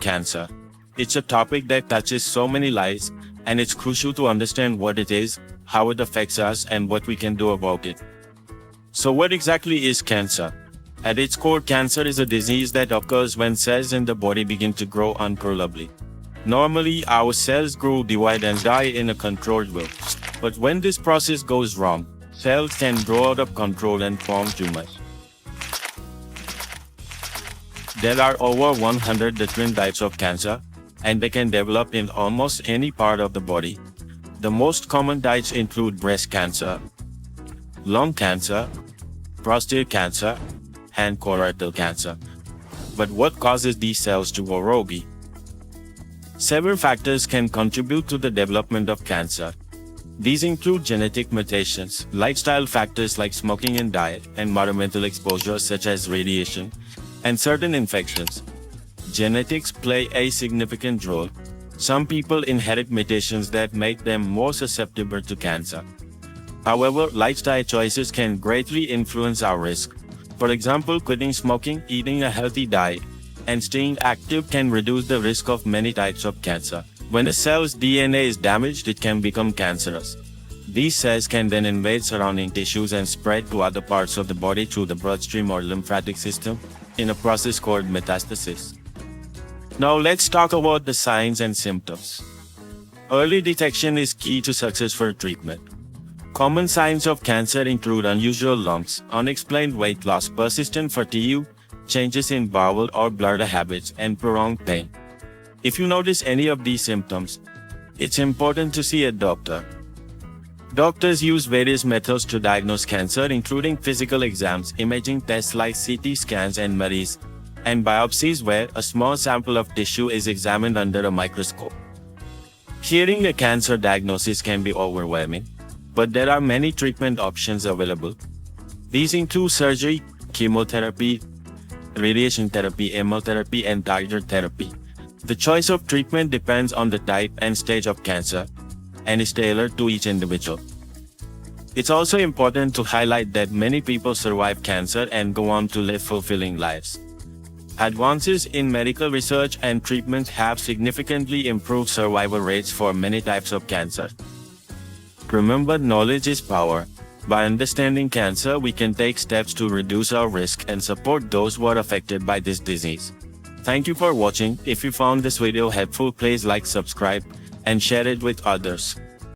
Cancer. It's a topic that touches so many lives, and it's crucial to understand what it is, how it affects us, and what we can do about it. So, what exactly is cancer? At its core, cancer is a disease that occurs when cells in the body begin to grow uncontrollably. Normally, our cells grow, divide, and die in a controlled way. But when this process goes wrong, cells can grow out of control and form tumors. There are over 100 different types of cancer, and they can develop in almost any part of the body. The most common types include breast cancer, lung cancer, prostate cancer, and colorectal cancer. But what causes these cells to go rogue? Several factors can contribute to the development of cancer. These include genetic mutations, lifestyle factors like smoking and diet, and environmental exposure such as radiation, and certain infections. Genetics play a significant role. Some people inherit mutations that make them more susceptible to cancer. However, lifestyle choices can greatly influence our risk. For example, quitting smoking, eating a healthy diet, and staying active can reduce the risk of many types of cancer. When a cell's DNA is damaged, it can become cancerous. These cells can then invade surrounding tissues and spread to other parts of the body through the bloodstream or lymphatic system, in a process called metastasis. Now let's talk about the signs and symptoms. Early detection is key to successful treatment. Common signs of cancer include unusual lumps, unexplained weight loss, persistent fatigue, changes in bowel or bladder habits, and prolonged pain. If you notice any of these symptoms, it's important to see a doctor. Doctors use various methods to diagnose cancer, including physical exams, imaging tests like CT scans and MRIs, and biopsies where a small sample of tissue is examined under a microscope. Hearing a cancer diagnosis can be overwhelming, but there are many treatment options available. These include surgery, chemotherapy, radiation therapy, chemotherapy, and targeted therapy. The choice of treatment depends on the type and stage of cancer, and is tailored to each individual. It's also important to highlight that many people survive cancer and go on to live fulfilling lives. Advances in medical research and treatment have significantly improved survival rates for many types of cancer. Remember, knowledge is power. By understanding cancer, we can take steps to reduce our risk and support those who are affected by this disease. Thank you for watching. If you found this video helpful, please like, subscribe, and share it with others.